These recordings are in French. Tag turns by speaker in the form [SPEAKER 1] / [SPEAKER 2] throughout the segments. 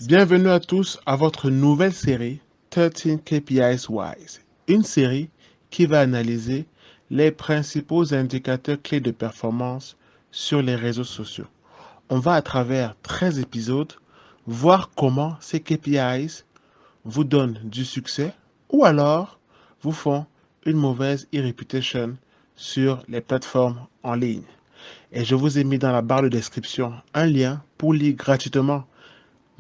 [SPEAKER 1] Bienvenue à tous à votre nouvelle série 13 KPIs Wise, une série qui va analyser les principaux indicateurs clés de performance sur les réseaux sociaux. On va à travers 13 épisodes voir comment ces KPIs vous donnent du succès ou alors vous font une mauvaise e-reputation sur les plateformes en ligne. Et je vous ai mis dans la barre de description un lien pour lire gratuitement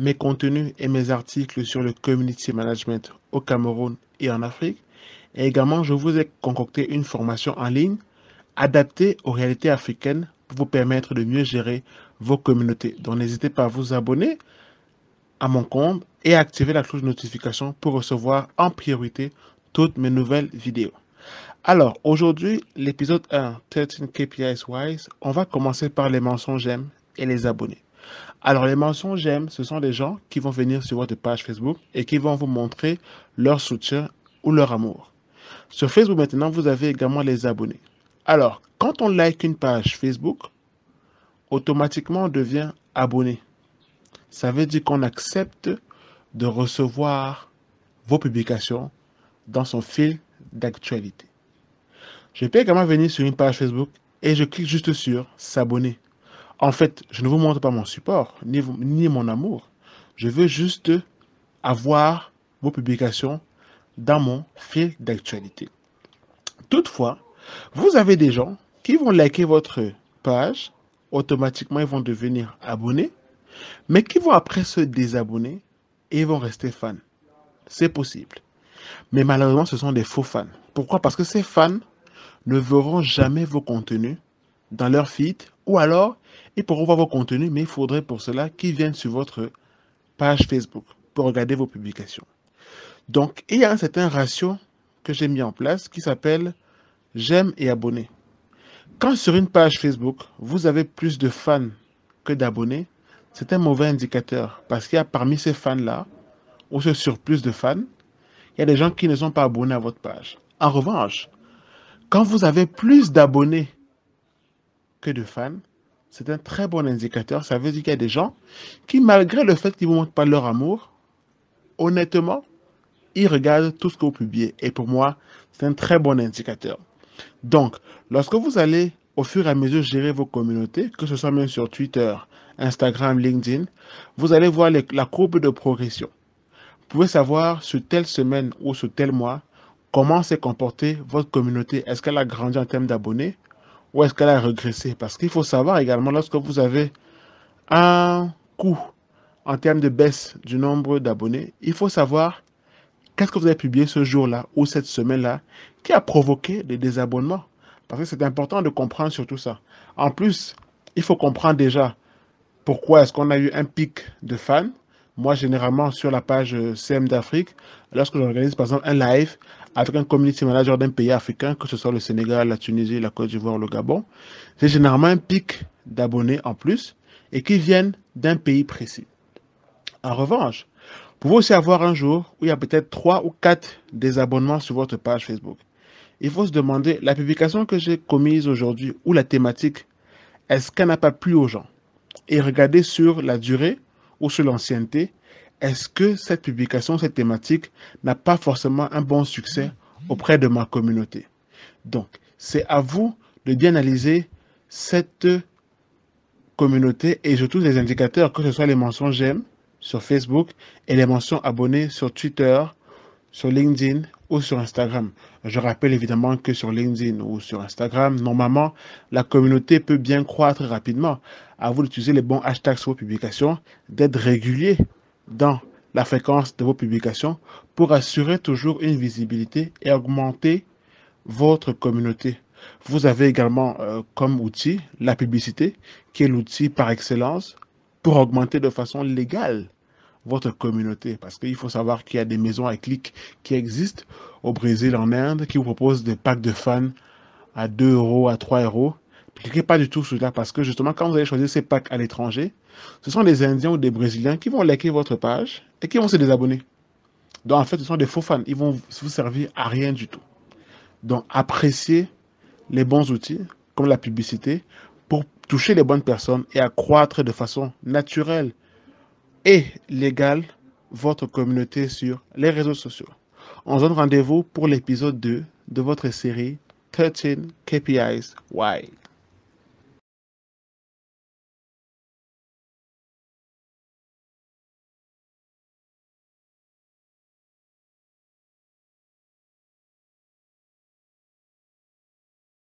[SPEAKER 1] mes contenus et mes articles sur le community management au Cameroun et en Afrique. Et également, je vous ai concocté une formation en ligne adaptée aux réalités africaines pour vous permettre de mieux gérer vos communautés. Donc, n'hésitez pas à vous abonner à mon compte et à activer la cloche de notification pour recevoir en priorité toutes mes nouvelles vidéos. Alors, aujourd'hui, l'épisode 1, 13 KPIs Wise, on va commencer par les mentions j'aime et les abonnés. Alors, les mentions j'aime, ce sont des gens qui vont venir sur votre page Facebook et qui vont vous montrer leur soutien ou leur amour. Sur Facebook, maintenant, vous avez également les abonnés. Alors, quand on like une page Facebook, automatiquement, on devient abonné. Ça veut dire qu'on accepte de recevoir vos publications dans son fil d'actualité. Je peux également venir sur une page Facebook et je clique juste sur s'abonner. En fait, je ne vous montre pas mon support, ni mon amour. Je veux juste avoir vos publications dans mon fil d'actualité. Toutefois, vous avez des gens qui vont liker votre page, automatiquement ils vont devenir abonnés, mais qui vont après se désabonner et ils vont rester fans. C'est possible. Mais malheureusement, ce sont des faux fans. Pourquoi? Parce que ces fans ne verront jamais vos contenus dans leur feed ou alors ils pourront voir vos contenus, mais il faudrait pour cela qu'ils viennent sur votre page Facebook pour regarder vos publications. Donc, il y a un certain ratio que j'ai mis en place qui s'appelle j'aime et abonnés. Quand sur une page Facebook, vous avez plus de fans que d'abonnés, c'est un mauvais indicateur parce qu'il y a parmi ces fans-là, ou ce surplus de fans, il y a des gens qui ne sont pas abonnés à votre page. En revanche, quand vous avez plus d'abonnés que de fans, c'est un très bon indicateur. Ça veut dire qu'il y a des gens qui, malgré le fait qu'ils ne vous montrent pas leur amour, honnêtement, ils regardent tout ce que vous publiez. Et pour moi, c'est un très bon indicateur. Donc, lorsque vous allez au fur et à mesure gérer vos communautés, que ce soit même sur Twitter, Instagram, LinkedIn, vous allez voir la courbe de progression. Vous pouvez savoir sur telle semaine ou sur tel mois comment s'est comportée votre communauté. Est-ce qu'elle a grandi en termes d'abonnés ou est-ce qu'elle a régressé? Parce qu'il faut savoir également lorsque vous avez un coût en termes de baisse du nombre d'abonnés, il faut savoir qu'est-ce que vous avez publié ce jour-là ou cette semaine-là qui a provoqué des désabonnements. Parce que c'est important de comprendre surtout ça. En plus, il faut comprendre déjà pourquoi est-ce qu'on a eu un pic de fans. Moi, généralement, sur la page CM d'Afrique, lorsque j'organise par exemple un live avec un community manager d'un pays africain, que ce soit le Sénégal, la Tunisie, la Côte d'Ivoire, le Gabon, j'ai généralement un pic d'abonnés en plus et qui viennent d'un pays précis. En revanche, vous pouvez aussi avoir un jour où il y a peut-être 3 ou 4 désabonnements sur votre page Facebook. Il faut se demander, la publication que j'ai commise aujourd'hui ou la thématique, est-ce qu'elle n'a pas plu aux gens? Et regarder sur la durée ou sur l'ancienneté, est-ce que cette publication, cette thématique n'a pas forcément un bon succès auprès de ma communauté? Donc, c'est à vous de bien analyser cette communauté et surtout les indicateurs, que ce soit les mentions j'aime sur Facebook et les mentions abonnés sur Twitter, sur LinkedIn ou sur Instagram. Je rappelle évidemment que sur LinkedIn ou sur Instagram, normalement, la communauté peut bien croître rapidement. À vous d'utiliser les bons hashtags sur vos publications, d'être régulier dans la fréquence de vos publications pour assurer toujours une visibilité et augmenter votre communauté. Vous avez également comme outil la publicité, qui est l'outil par excellence pour augmenter de façon légale votre communauté. Parce qu'il faut savoir qu'il y a des maisons à clics qui existent au Brésil, en Inde, qui vous proposent des packs de fans à 2 euros, à 3 euros. Ne cliquez pas du tout sur cela parce que justement, quand vous allez choisir ces packs à l'étranger, ce sont des Indiens ou des Brésiliens qui vont liker votre page et qui vont se désabonner. Donc en fait, ce sont des faux fans. Ils vont vous servir à rien du tout. Donc appréciez les bons outils, comme la publicité, pour toucher les bonnes personnes et accroître de façon naturelle et légal votre communauté sur les réseaux sociaux. On se donne rendez-vous pour l'épisode 2 de votre série 13 KPIs Why.